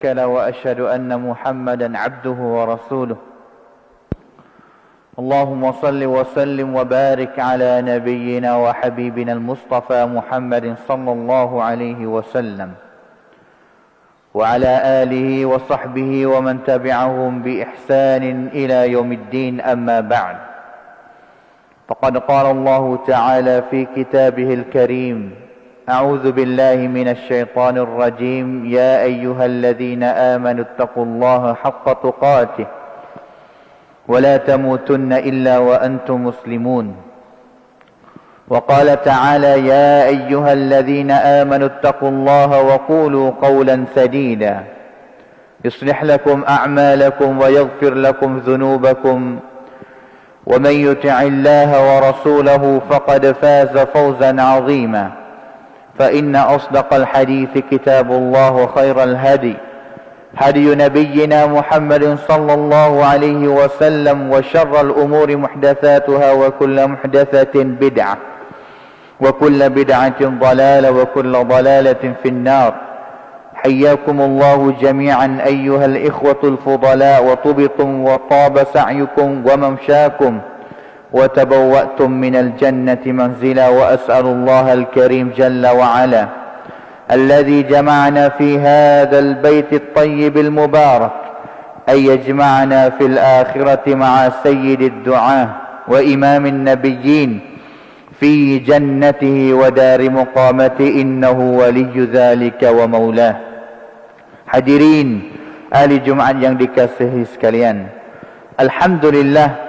وأشهد أن محمدا عبده ورسوله اللهم صل وسلم وبارك على نبينا وحبيبنا المصطفى محمد صلى الله عليه وسلم وعلى آله وصحبه ومن تبعهم بإحسان إلى يوم الدين أما بعد فقد قال الله تعالى في كتابه الكريم أعوذ بالله من الشيطان الرجيم يا أيها الذين آمنوا اتقوا الله حق تقاته ولا تموتن إلا وأنتم مسلمون وقال تعالى يا أيها الذين آمنوا اتقوا الله وقولوا قولا سديدا يصلح لكم أعمالكم ويغفر لكم ذنوبكم ومن يطع الله ورسوله فقد فاز فوزا عظيما فإن أصدق الحديث كتاب الله وخير الهدي هدي نبينا محمد صلى الله عليه وسلم وشر الأمور محدثاتها وكل محدثة بدعة وكل بدعة ضلالة وكل ضلالة في النار حياكم الله جميعا أيها الإخوة الفضلاء وطبتم وطاب سعيكم وممشاكم وتبوأتم من الجنة منزلا وأسأل الله الكريم جل وعلا الذي جمعنا في هذا البيت الطيب المبارك أن يجمعنا في الآخرة مع سيد الدعاة وإمام النبيين في جنته ودار مقامته إنه ولي ذلك ومولاه. Hadirin ahli Jumaat yang dikasihi sekalian, alhamdulillah,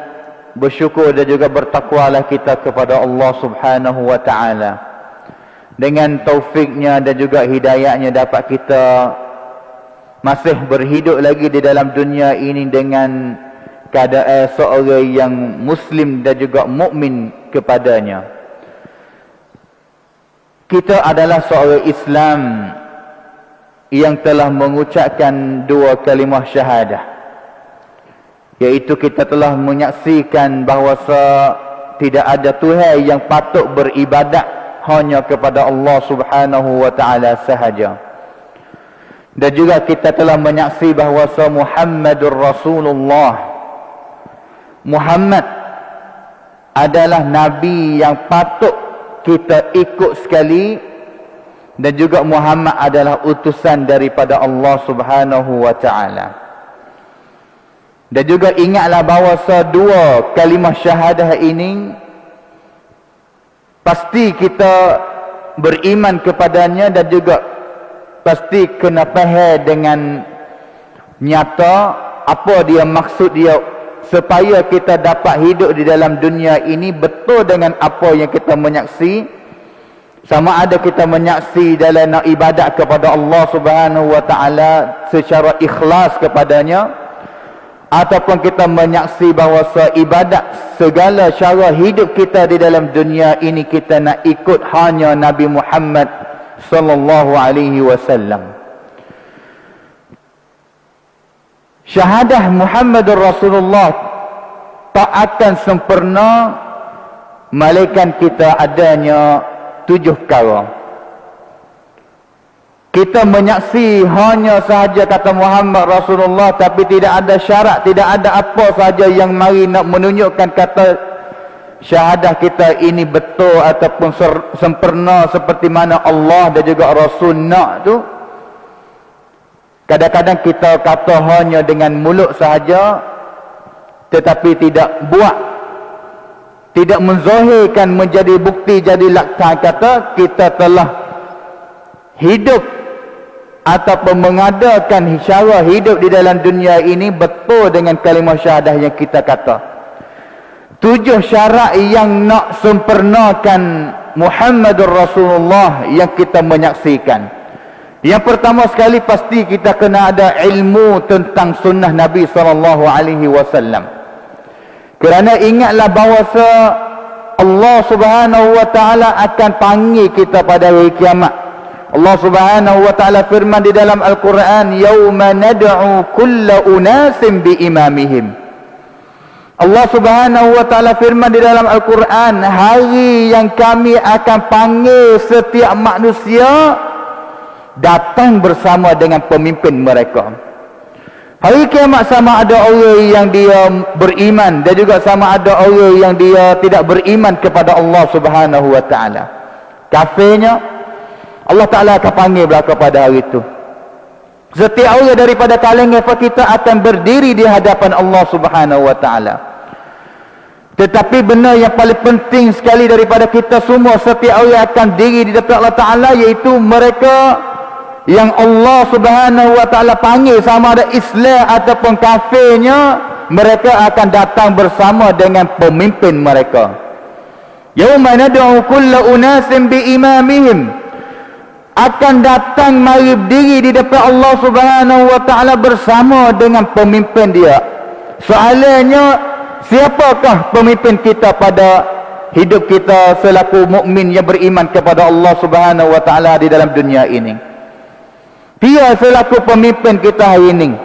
bersyukur dan juga bertakwalah kita kepada Allah Subhanahu wa ta'ala. Dengan taufiknya dan juga hidayahnya dapat kita masih berhidup lagi di dalam dunia ini dengan keadaan seorang yang muslim dan juga mukmin kepadanya. Kita adalah seorang Islam yang telah mengucapkan dua kalimah syahadah, iaitu kita telah menyaksikan bahawa tidak ada Tuhan yang patut beribadat hanya kepada Allah Subhanahu wa ta'ala sahaja. Dan juga kita telah menyaksikan bahawa Muhammadur Rasulullah, Muhammad adalah Nabi yang patut kita ikut sekali, dan juga Muhammad adalah utusan daripada Allah Subhanahu wa ta'ala. Dan juga ingatlah bahawa dua kalimah syahadah ini pasti kita beriman kepadanya, dan juga pasti kena faham dengan nyata apa dia maksud dia, supaya kita dapat hidup di dalam dunia ini betul dengan apa yang kita menyaksi. Sama ada kita menyaksi dalam nak ibadat kepada Allah Subhanahu wa ta'ala secara ikhlas kepadanya, ataupun kita menyaksi bahawa ibadat segala cara hidup kita di dalam dunia ini kita nak ikut hanya Nabi Muhammad sallallahu alaihi wasallam. Syahadah Muhammadur Rasulullah tak akan sempurna melainkan kita adanya 7 perkara. Kita menyaksi hanya sahaja kata Muhammad Rasulullah, tapi tidak ada syarat, tidak ada apa sahaja yang mari nak menunjukkan kata syahadah kita ini betul ataupun sempurna seperti mana Allah dan juga Rasul nak tu. Kadang-kadang kita kata hanya dengan mulut sahaja, tetapi tidak buat, tidak menzahirkan menjadi bukti, jadi laksana kata kita telah hidup ataupun mengadakan cara hidup di dalam dunia ini betul dengan kalimah syahadah yang kita kata. 7 syarat yang nak sempurnakan Muhammadur Rasulullah yang kita menyaksikan. Yang pertama sekali, pasti kita kena ada ilmu tentang sunnah Nabi SAW. Kerana ingatlah bahawa Allah Subhanahu wa ta'ala akan panggil kita pada hari kiamat. Allah Subhanahu wa ta'ala firman di dalam Al-Quran, yauma nad'u kulla unasim bi imamihim. Allah Subhanahu wa ta'ala firman di dalam Al-Quran, hari yang kami akan panggil setiap manusia datang bersama dengan pemimpin mereka. Hari kiamat sama ada orang yang dia beriman dan juga sama ada orang yang dia tidak beriman kepada Allah Subhanahu wa taala. Kafirnya Allah Taala akan panggil belaka pada hari itu. Setiap orang daripada kalangan kita akan berdiri di hadapan Allah Subhanahu wa taala. Tetapi benar yang paling penting sekali daripada kita semua, setiap orang akan diri di depan Allah Taala, iaitu mereka yang Allah Subhanahu wa taala panggil, sama ada Islam ataupun kafirnya, mereka akan datang bersama dengan pemimpin mereka. Yauma nad'u kulla unasin biimamihim, akan datang mari berdiri di depan Allah Subhanahu wa taala bersama dengan pemimpin dia. Soalannya, siapakah pemimpin kita pada hidup kita selaku mukmin yang beriman kepada Allah Subhanahu wa taala di dalam dunia ini? Dia selaku pemimpin kita hari ini.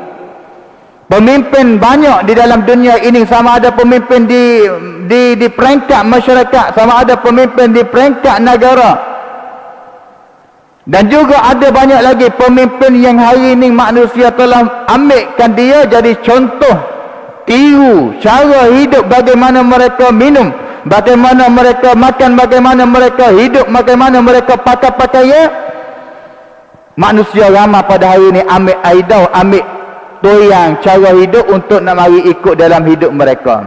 Pemimpin banyak di dalam dunia ini, sama ada pemimpin di peringkat masyarakat, sama ada pemimpin di peringkat negara. Dan juga ada banyak lagi pemimpin yang hari ini manusia telah ambilkan dia jadi contoh, tiru cara hidup, bagaimana mereka minum, bagaimana mereka makan, bagaimana mereka hidup, bagaimana mereka pakai pakaian. Manusia ramai pada hari ini ambil idol, ambil toyang cara hidup untuk nak mari ikut dalam hidup mereka.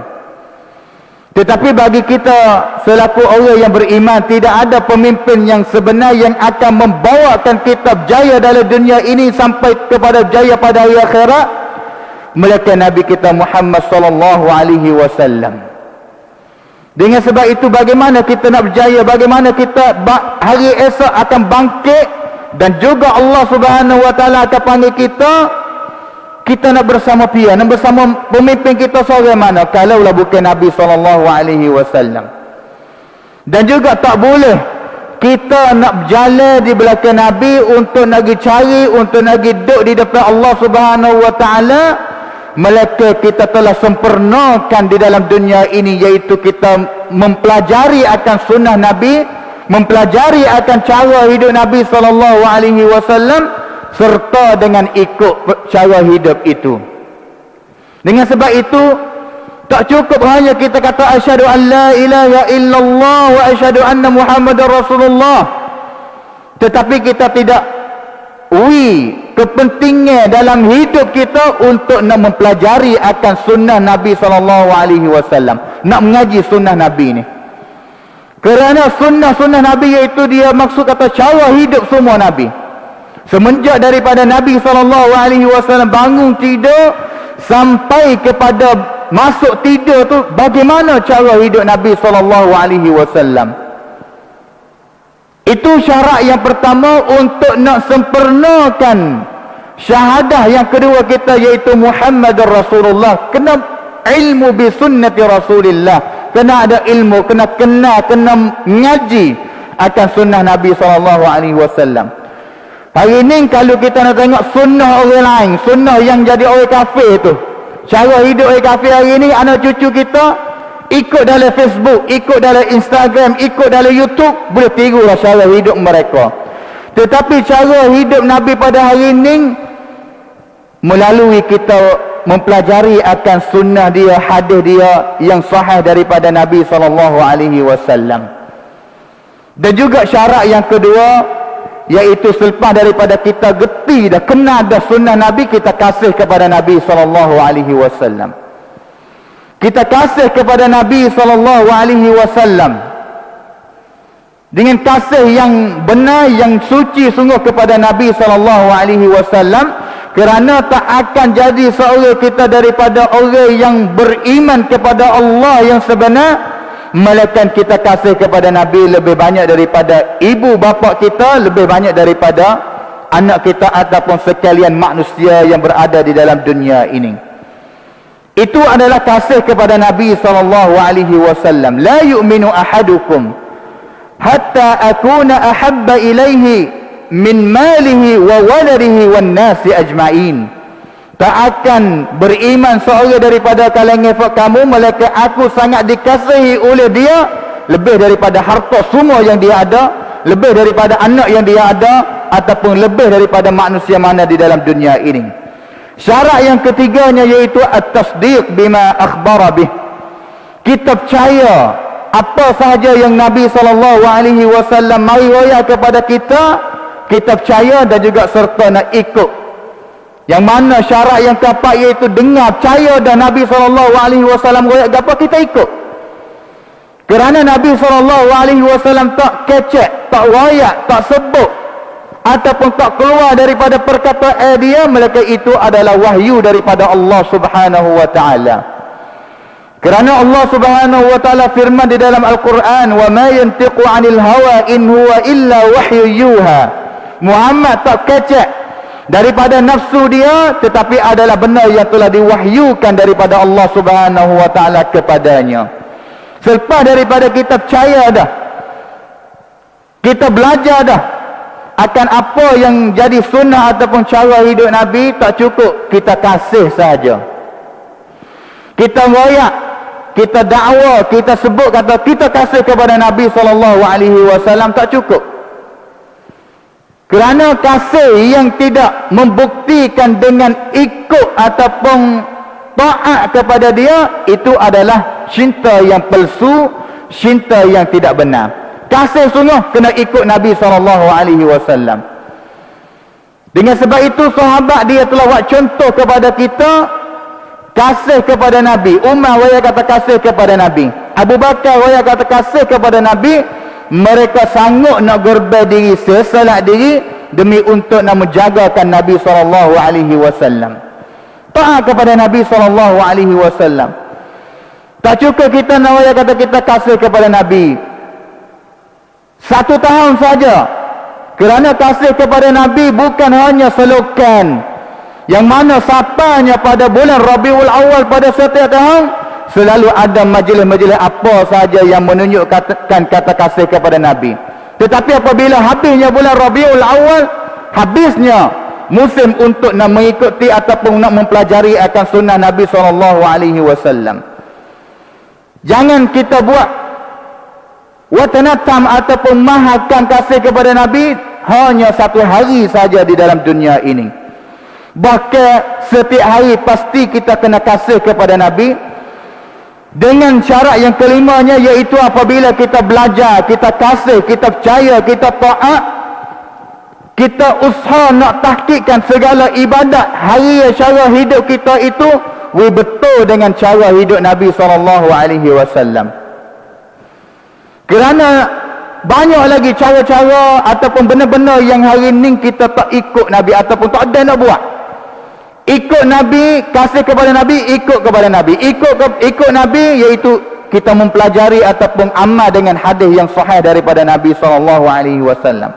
Tetapi bagi kita selaku orang yang beriman, tidak ada pemimpin yang sebenar yang akan membawakan kita berjaya dalam dunia ini sampai kepada jaya pada hari akhirat, melainkan Nabi kita Muhammad sallallahu alaihi wasallam. Dengan sebab itu, bagaimana kita nak berjaya, bagaimana kita hari esok akan bangkit, dan juga Allah Subhanahu wa taala akan panggil kita nak bersama dia, nak bersama pemimpin kita seorang mana kalaulah bukan Nabi sallallahu alaihi wasallam. Dan juga tak boleh kita nak berjalan di belakang Nabi untuk nak pergi cari, untuk nak pergi duduk di depan Allah Subhanahu wa taala, melainkan kita telah sempurnakan di dalam dunia ini, iaitu kita mempelajari akan sunnah Nabi, mempelajari akan cara hidup Nabi sallallahu alaihi wasallam, serta dengan ikut cara hidup itu. Dengan sebab itu, tak cukup hanya kita kata asyhadu an la ilaha illallah wa asyhadu anna Muhammadar Rasulullah, tetapi kita tidak kepentingan dalam hidup kita untuk nak mempelajari akan sunnah Nabi sallallahu alaihi wasallam, nak mengaji sunnah Nabi ni. Kerana sunnah-sunnah Nabi iaitu dia maksud kata cara hidup semua Nabi. Semenjak daripada Nabi SAW bangun tidur sampai kepada masuk tidur tu, bagaimana cara hidup Nabi SAW. Itu syarat yang pertama untuk nak sempurnakan syahadah yang kedua kita, iaitu Muhammadur Rasulullah. Kena ilmu bi sunnati Rasulillah, kena ada ilmu, kena kenal, kena ngaji akan sunnah Nabi SAW. Hari ini kalau kita nak tengok sunnah orang lain, sunnah yang jadi orang kafir tu, cara hidup orang kafir hari ini, anak cucu kita ikut dalam Facebook, ikut dalam Instagram, ikut dalam YouTube, boleh tirulah cara hidup mereka. Tetapi cara hidup Nabi pada hari ini, melalui kita mempelajari akan sunnah dia, hadis dia yang sahih daripada Nabi SAW. Dan juga syarat yang kedua, iaitu selepas daripada kita geti dah, kenal dah sunnah Nabi, kita kasih kepada Nabi SAW. Kita kasih kepada Nabi SAW dengan kasih yang benar, yang suci sungguh kepada Nabi SAW. Kerana tak akan jadi seorang kita daripada orang yang beriman kepada Allah yang sebenar, melainkan kita kasih kepada Nabi lebih banyak daripada ibu bapa kita, lebih banyak daripada anak kita ataupun sekalian manusia yang berada di dalam dunia ini. Itu adalah kasih kepada Nabi SAW. La yu'minu ahadukum hatta akuna ahabba ilaihi min malihi wa waladihi wan nasi ajma'in. Tak akan beriman seorang daripada kalangan kamu melainkan aku sangat dikasihi oleh dia lebih daripada harta semua yang dia ada, lebih daripada anak yang dia ada, ataupun lebih daripada manusia mana di dalam dunia ini. Syarat yang ketiganya iaitu at-tasdiq bima akhbara bih. Kita percaya apa sahaja yang Nabi SAW mari raya kepada kita, kita percaya dan juga serta nak ikut. Yang mana syarat yang keempat iaitu dengar, percaya dan Nabi SAW raya apa kita ikut. Kerana Nabi SAW tak kecek, tak royak, tak sebut ataupun tak keluar daripada perkataan dia, melainkan itu adalah wahyu daripada Allah Subhanahu wa taala. Kerana Allah Subhanahu wa taala firman di dalam Al-Quran, "Wa ma yantiqu 'anil hawa in huwa illa wahyu yuha." Muhammad tak kecek daripada nafsu dia, tetapi adalah benar yang telah diwahyukan daripada Allah Subhanahu wa taala kepadanya. Selepas daripada kita percaya dah, kita belajar dah akan apa yang jadi sunnah ataupun cara hidup Nabi, tak cukup kita kasih saja. Kita royak, kita dakwa, kita sebut kata kita kasih kepada Nabi SAW, tak cukup. Kerana kasih yang tidak membuktikan dengan ikut ataupun taat kepada dia, itu adalah cinta yang palsu, cinta yang tidak benar. Kasih sungguh kena ikut Nabi SAW. Dengan sebab itu sahabat dia telah buat contoh kepada kita, kasih kepada Nabi. Umar raya kata kasih kepada Nabi, Abu Bakar raya kata kasih kepada Nabi. Mereka sanggup nak korban diri, sesalat diri demi untuk nak menjagakan Nabi SAW. Taat kepada Nabi SAW. Tak cukup kita nak raya kata kita kasih kepada Nabi 1 tahun saja. Kerana kasih kepada Nabi bukan hanya slogan yang mana sapanya pada bulan Rabiul Awal pada setiap tahun selalu ada majlis-majlis apa saja yang menunjukkan kata kasih kepada Nabi. Tetapi apabila habisnya bulan Rabiul Awal, habisnya musim untuk nak mengikuti ataupun nak mempelajari akan sunnah Nabi SAW. Jangan kita buat watanatam ataupun mahakan kasih kepada Nabi hanya 1 hari saja di dalam dunia ini. Bahkan setiap hari pasti kita kena kasih kepada Nabi. Dengan syarat yang kelimanya iaitu apabila kita belajar, kita kasih, kita percaya, kita taat, kita usaha nak tahkikkan segala ibadat hari cara hidup kita itu betul dengan cara hidup Nabi SAW. Kerana banyak lagi cara-cara ataupun benda-benda yang hari ni kita tak ikut Nabi ataupun tak ada nak buat. Ikut Nabi, kasih kepada Nabi, ikut kepada Nabi. Ikut Nabi iaitu kita mempelajari ataupun amal dengan hadis yang sahih daripada Nabi SAW.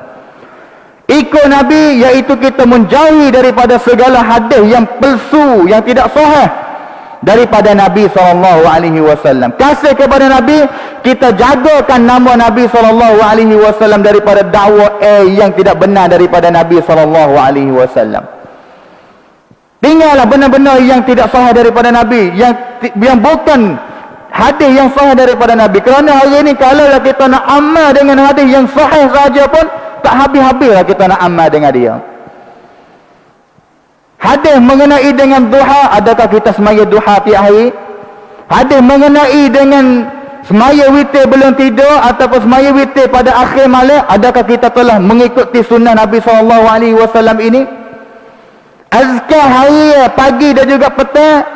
Ikut Nabi iaitu kita menjauhi daripada segala hadis yang palsu, yang tidak sahih daripada Nabi SAW. Kasih kepada Nabi, kita jagakan nama Nabi SAW daripada dakwa yang tidak benar daripada Nabi SAW. Tinggallah benar-benar yang tidak sahih daripada Nabi, yang bukan hadis yang sahih daripada Nabi. Kerana hari ini kalau kita nak amal dengan hadis yang sahih saja pun tak habis-habislah kita nak amal dengan dia. Hadis mengenai dengan duha, adakah kita semaya duha tiap hari? Hadis mengenai dengan semaya witir belum tidur ataupun semaya witir pada akhir malam, adakah kita telah mengikuti sunnah Nabi SAW ini? Azkar hari, pagi dan juga petang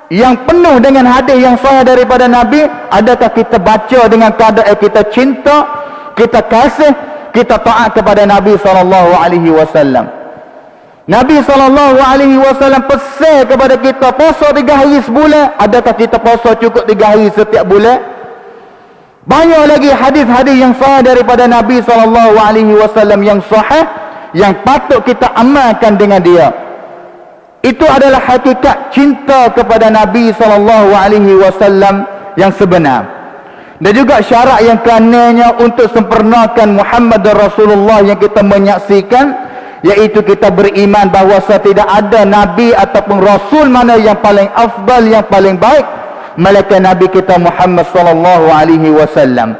yang penuh dengan hadis yang sahih daripada Nabi, adakah kita baca dengan keadaan kita cinta, kita kasih, kita taat kepada Nabi SAW? Nabi SAW pesan kepada kita puasa 3 hari sebulan, adakah kita puasa cukup 3 hari setiap bulan? Banyak lagi hadis-hadis yang sahih daripada Nabi SAW yang sahih, yang patut kita amalkan dengan dia. Itu adalah hakikat cinta kepada Nabi SAW yang sebenar. Dan juga syarat yang keananya untuk sempurnakan Muhammad Rasulullah yang kita menyaksikan, iaitu kita beriman bahawa tidak ada Nabi ataupun Rasul mana yang paling afdal, yang paling baik, melainkan Nabi kita Muhammad SAW.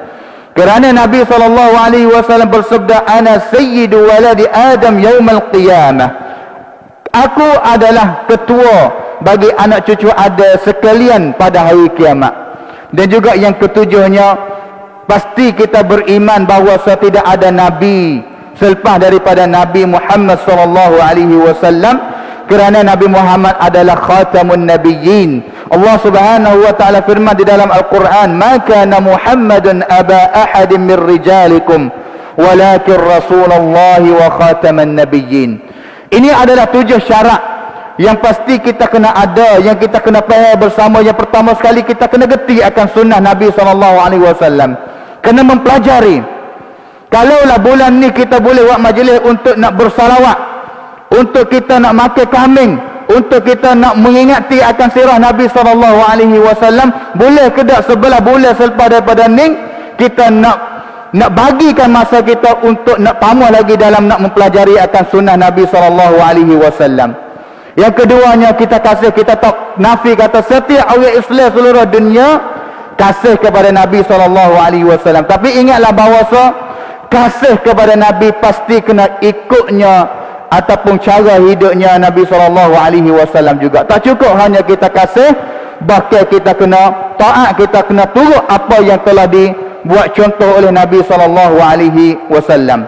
Kerana Nabi SAW bersabda, ana sayyidu waladi Adam yaumal qiyamah. Aku adalah ketua bagi anak cucu Adam sekalian pada hari kiamat. Dan juga yang ketujuhnya, pasti kita beriman bahawa tidak ada Nabi selepas daripada Nabi Muhammad SAW. Kerana Nabi Muhammad adalah khatamun nabiyyin. Allah Subhanahu wa taala firman di dalam Al-Quran, "Ma kana Muhammadun aba ahadin min rijalikum, walakin Rasulullah wa khataman nabiyyin." Ini adalah 7 syarat yang pasti kita kena ada, yang kita kena faham bersama. Yang pertama sekali, kita kena gerti akan sunnah Nabi SAW. Kena mempelajari. Kalaulah bulan ni kita boleh buat majlis untuk nak bersalawat, untuk kita nak makan kambing, untuk kita nak mengingati akan sirah Nabi SAW, boleh ke tak sebelah bulan selepas daripada ni kita nak bagikan masa kita untuk nak tambah lagi dalam nak mempelajari akan sunnah Nabi SAW. Yang keduanya, kita kasih, kita tak nafi kata setiap orang Islam seluruh dunia kasih kepada Nabi SAW. Tapi ingatlah bahawa kasih kepada Nabi pasti kena ikutnya ataupun cara hidupnya Nabi SAW juga. Tak cukup hanya kita kasih, bahkan kita kena taat, kita kena turut apa yang telah dibuat contoh oleh Nabi SAW.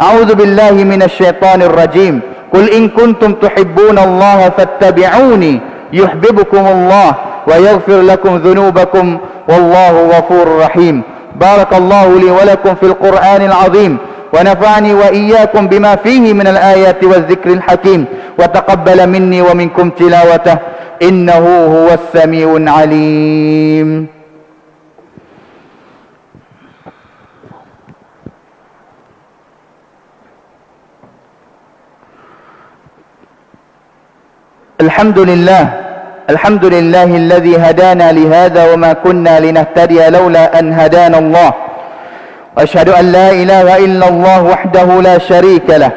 A'udzu billahi minasyaitonir rajim. Qul in kuntum tuhibbunallaha fattabi'uni yuhibbukumullah wa yaghfir lakum dhunubakum wallahu ghafurur rahim. Barakallahu li wa lakum fil Qur'anil 'azim. ونفعني وإياكم بما فيه من الآيات والذكر الحكيم وتقبل مني ومنكم تلاوته إنه هو السميع العليم. الحمد لله الذي هدانا لهذا وما كنا لنهتدي لولا أن هدانا الله. وأشهد أن لا إله إلا الله وحده لا شريك له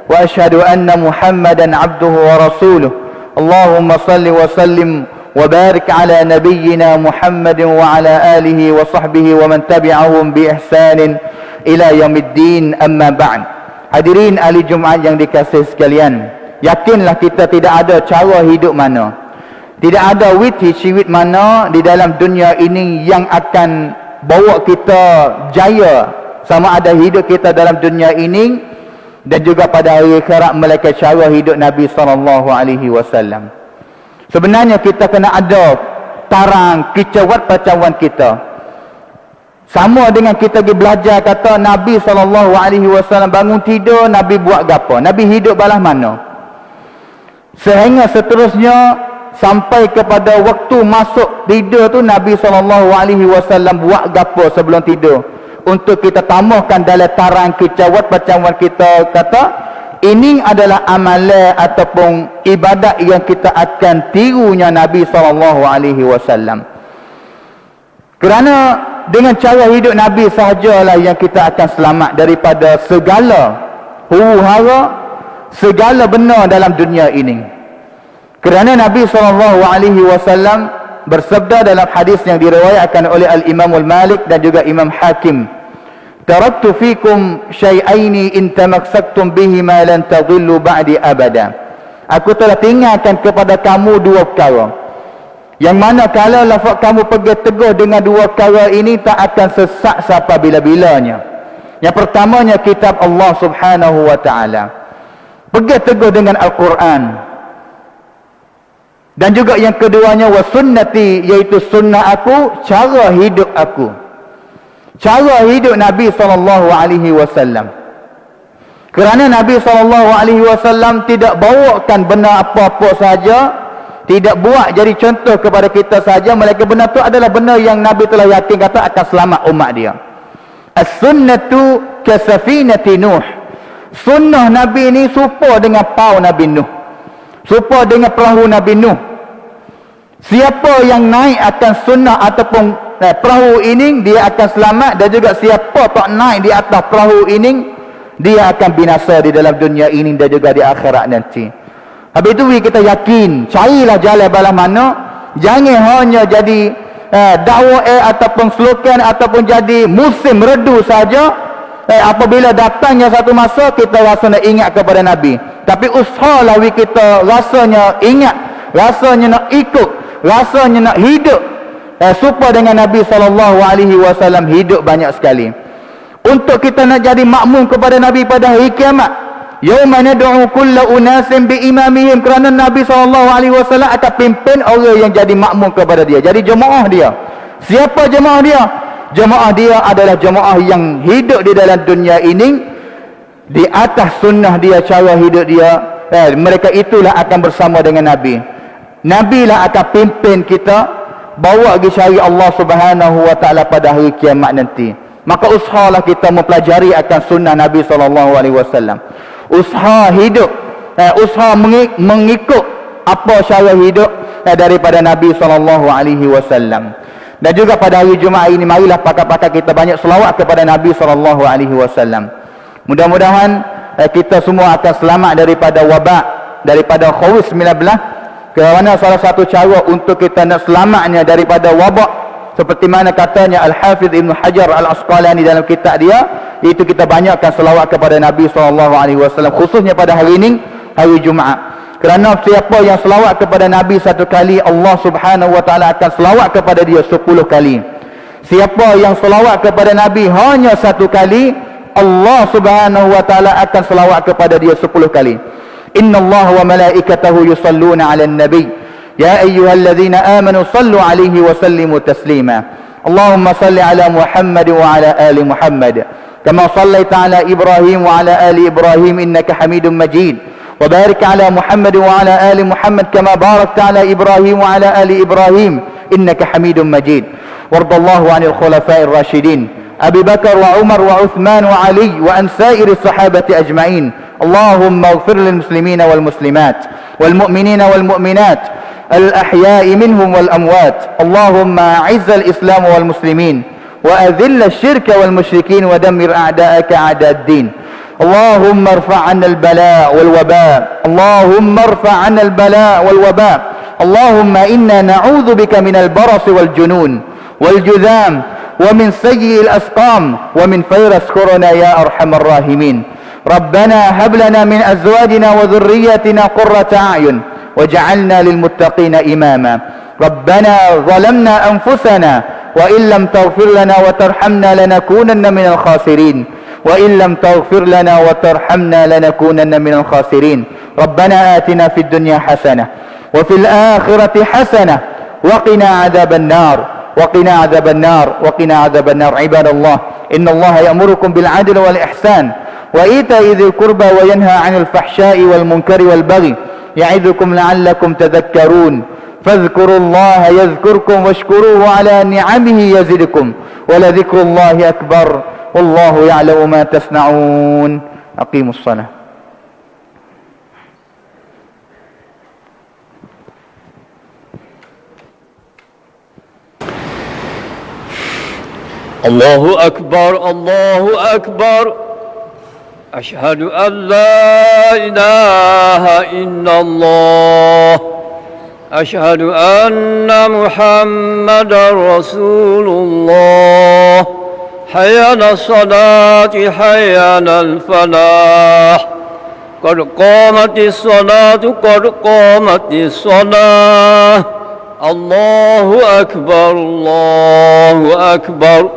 وأشهد أن محمدا عبده ورسوله. اللهم صل وسلم وبارك على نبينا محمد وعلى آله وصحبه ومن تبعهم بإحسان إلى يوم الدين. أما بعد. Hadirin ahli Jumaat yang dikasihi sekalian, yakinlah kita tidak ada cara hidup mana, tidak ada wit mana di dalam dunia ini yang akan bawa kita jaya, sama ada hidup kita dalam dunia ini dan juga pada hari akhirat, melainkan cara hidup Nabi SAW. Sebenarnya kita kena ada tarang kicauan pacawan kita. Sama dengan kita pergi belajar, kata Nabi SAW bangun tidur, Nabi buat gapo, Nabi hidup balas mana, sehingga seterusnya sampai kepada waktu masuk tidur tu, Nabi SAW buat gapo sebelum tidur untuk kita tambahkan dalam tarang kicauan pacawan kita. Kata ini adalah amalan ataupun ibadat yang kita akan tirunya Nabi SAW. Kerana dengan cara hidup Nabi sahajalah yang kita akan selamat daripada segala huru-hara, segala benda dalam dunia ini. Kerana Nabi SAW bersabda dalam hadis yang diriwayatkan oleh Al-Imam Al-Malik dan juga Imam Hakim, taraktu fikum syai'aini in tamaksaktum bihima lan tadillu ba'di abada. Aku telah tinggalkan kepada kamu 2 perkara, yang mana kalau lafaz kamu pergi teguh dengan 2 perkara ini, tak akan sesat sampai bila-bilanya. Yang pertamanya kitab Allah Subhanahu wa taala, pergi teguh dengan Al-Quran. Dan juga yang keduanya wa sunnati, iaitu sunnah aku, cara hidup aku, cara hidup Nabi SAW. Kerana Nabi SAW tidak bawakan benda apa-apa saja, tidak buat jadi contoh kepada kita saja, melainkan benda itu adalah benda yang Nabi telah yakin kata akan selamat umat dia. As-sunnatu kasafinati Nuh. Sunnah Nabi ini serupa dengan pau Nabi Nuh, serupa dengan perahu Nabi Nuh. Siapa yang naik akan sunnah ataupun perahu ini, dia akan selamat. Dan juga siapa tak naik di atas perahu ini, dia akan binasa di dalam dunia ini dan juga di akhirat nanti. Habis itu kita yakin, carilah jalan balas mana. Jangan hanya jadi dakwah ataupun slogan ataupun jadi musim redu saja. Apabila datangnya satu masa kita rasa nak ingat kepada Nabi, tapi usahalah kita rasanya ingat, rasanya nak ikut, rasanya nak hidup supaya dengan Nabi SAW hidup banyak sekali. Untuk kita nak jadi makmum kepada Nabi pada hari kiamat, yauma nad'u kulla unasin biimamihim, kerana Nabi SAW akan pimpin orang yang jadi makmum kepada dia, jadi jemaah dia. Siapa jemaah dia? Jemaah dia adalah jemaah yang hidup di dalam dunia ini di atas sunnah dia, cara hidup dia. Mereka itulah akan bersama dengan Nabi. Nabi lah akan pimpin kita bawa pergi cari Allah Subhanahu wa taala pada hari kiamat nanti. Maka usahalah kita mempelajari akan sunnah Nabi SAW. Usaha hidup, usaha mengikut apa cara hidup daripada Nabi SAW. Dan juga pada hari Jumaat ini, marilah pakar-pakar kita banyak selawat kepada Nabi SAW. Mudah-mudahan kita semua akan selamat daripada wabak, daripada COVID-19. Kerana salah satu cara untuk kita nak selamatnya daripada wabak, seperti mana katanya Al-Hafidh Ibn Hajar Al-Asqalani dalam kitab dia, iaitu kita banyakkan selawat kepada Nabi SAW, khususnya pada hari ini, hari Jumaat. Kerana siapa yang selawat kepada Nabi satu kali, Allah Subhanahu wa taala akan selawat kepada dia 10 kali. Siapa yang selawat kepada Nabi hanya satu kali, Allah Subhanahu wa taala akan selawat kepada dia 10 kali. Innallaha wa malaikatahu yusalluna 'alan nabi ya ayyuhalladzina amanu sallu 'alaihi wa sallimu taslima. Allahumma salli 'ala Muhammad wa 'ala ali Muhammad kama sallaita 'ala Ibrahim wa 'ala ali Ibrahim innaka Hamidum Majid. وبارك على محمد وعلى آل محمد كما باركت على إبراهيم وعلى آل إبراهيم إنك حميد مجيد. وارض الله عن الخلفاء الراشدين أبي بكر وعمر وعثمان وعلي وعن سائر الصحابة أجمعين. اللهم اغفر للمسلمين والمسلمات والمؤمنين والمؤمنات الأحياء منهم والأموات. اللهم أعز الإسلام والمسلمين وأذل الشرك والمشركين ودمر أعداءك أعداء الدين. اللهم ارفع عنا البلاء والوباء. اللهم ارفع عنا البلاء والوباء. اللهم إنا نعوذ بك من البرص والجنون والجذام ومن سيء الأسقام ومن فيروس كورونا يا أرحم الراحمين. ربنا هب لنا من أزواجنا وذرياتنا قرة أعين وجعلنا للمتقين إماما. ربنا ظلمنا أنفسنا وإن لم تغفر لنا وترحمنا لنكونن من الخاسرين. وإن لم تغفر لنا وترحمنا لنكونن من الخاسرين. ربنا آتنا في الدنيا حسنة وفي الآخرة حسنة وقنا عذاب النار. وقنا عذاب النار. وقنا عذاب النار. عباد الله، إن الله يأمركم بالعدل والإحسان وإيتاء ذي القربى وينهى عن الفحشاء والمنكر والبغي يعظكم لعلكم تذكرون. فاذكروا الله يذكركم واشكروه على نعمه يزدكم ولذكر الله أكبر والله يعلم ما تصنعون. أقيموا الصلاة. الله أكبر الله أكبر. أشهد أن لا إله إلا الله. أشهد أن محمدا رسول الله. حي على الصلاة حي على الفلاح. قد قامت الصلاة قد قامت الصلاة. الله أكبر الله أكبر.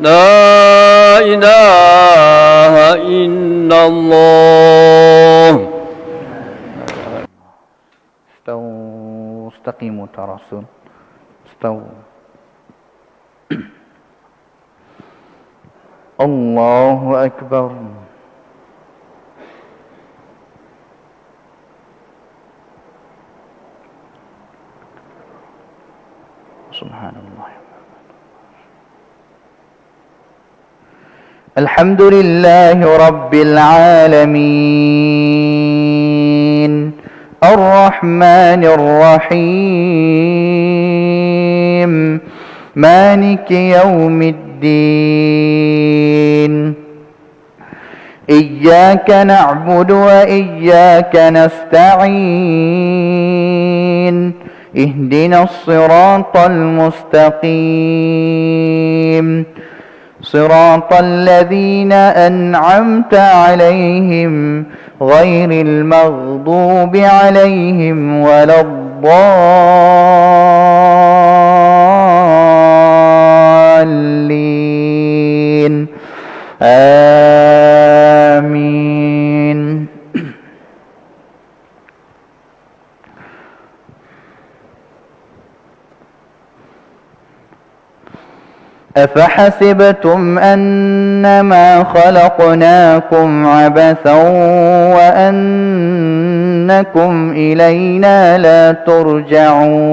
لا إله إلا الله. استووا استقيموا تراصون. استووا. الله أكبر. سبحان الله. الحمد لله رب العالمين الرحمن الرحيم مالك يوم الدين. إياك نعبد وإياك نستعين اهدنا الصراط المستقيم صراط الذين أنعمت عليهم غير المغضوب عليهم ولا الضالين آمين. أفحسبتم أنما خلقناكم عبثا وأنكم إلينا لا ترجعون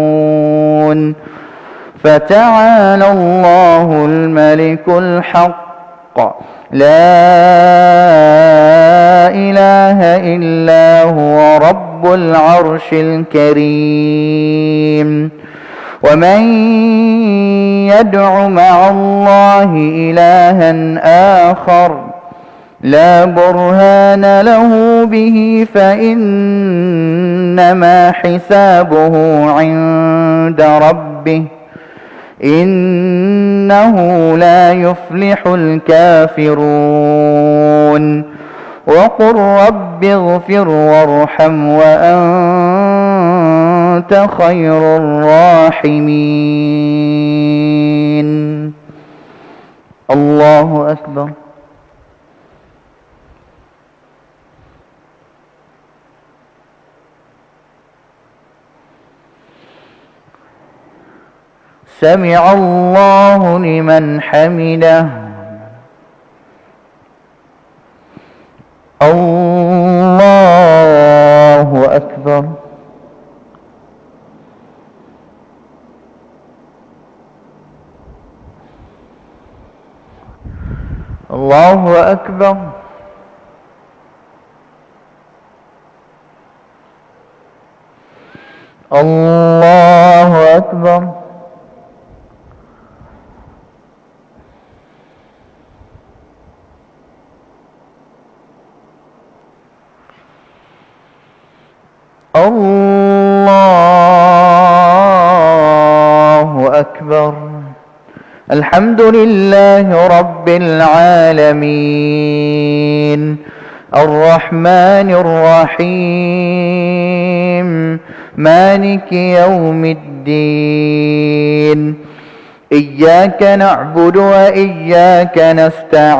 فتعالى الله الملك الحق لا إله إلا هو رب العرش الكريم. ومن يدع مع الله إلها آخر لا برهان له به فإنما حسابه عند ربه إنه لا يفلح الكافرون. وقل رب اغفر وارحم وأنت خير الراحمين. الله أكبر. سمع الله لمن حمده. الله أكبر. الله أكبر. الله أكبر. الله أكبر. الحمد لله رب العالمين الرحمن الرحيم مالك يوم الدين إياك نعبد وإياك نستعين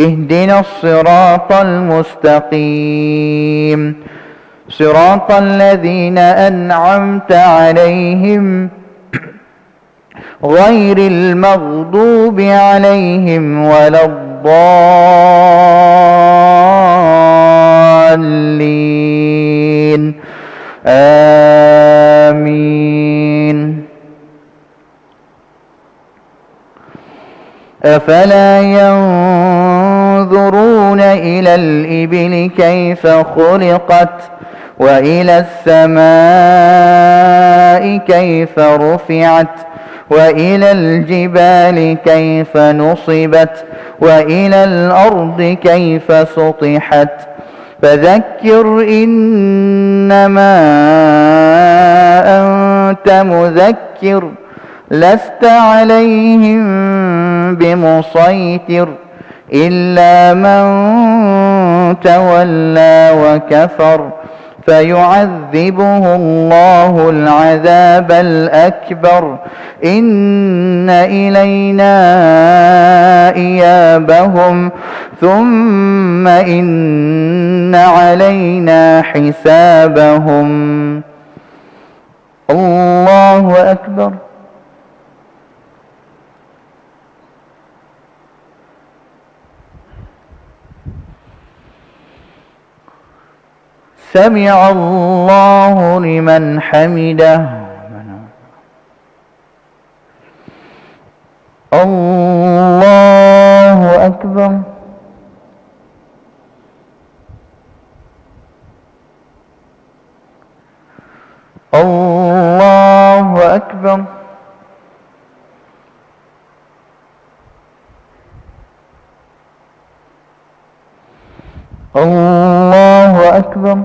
اهدنا الصراط المستقيم صراط الذين أنعمت عليهم غير المغضوب عليهم ولا الضالين آمين. أفلا ينظرون إلى الإبل كيف خلقت وإلى السماء كيف رفعت وإلى الجبال كيف نصبت وإلى الأرض كيف سطحت فذكر إنما أنت مذكر لست عليهم بمسيطر إلا من تولى وكفر فيعذبه الله العذاب الأكبر إن إلينا إيابهم ثم إن علينا حسابهم. الله أكبر. سمع الله لمن حمده. الله أكبر. الله أكبر. الله أكبر.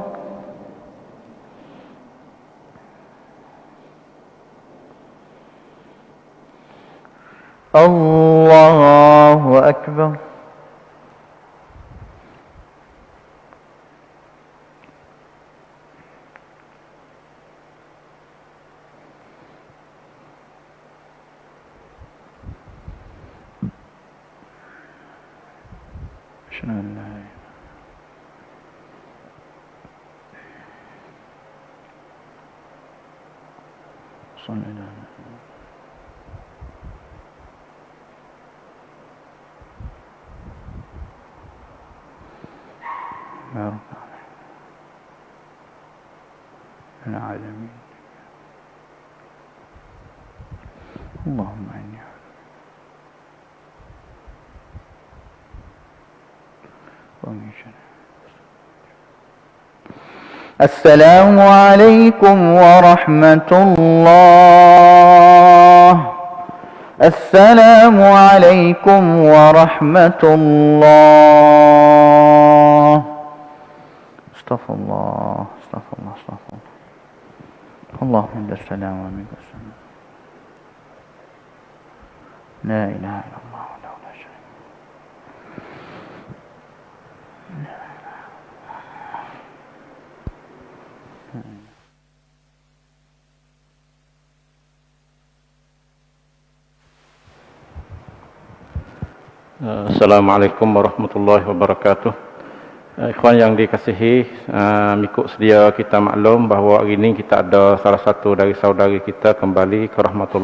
الله أكبر. العالمين اللهم إني ومن شر. السلام عليكم ورحمة الله. السلام عليكم ورحمة الله. استغفر الله استغفر الله استغفر الله. اللهم انت السلام ومنك السلام. لا اله الا الله وحده لا شريك له. Assalamualaikum warahmatullahi wabarakatuh. Ikhwan yang dikasihi, mengikut sedia kita maklum bahawa hari ini kita ada salah satu dari saudari kita kembali ke rahmatullah.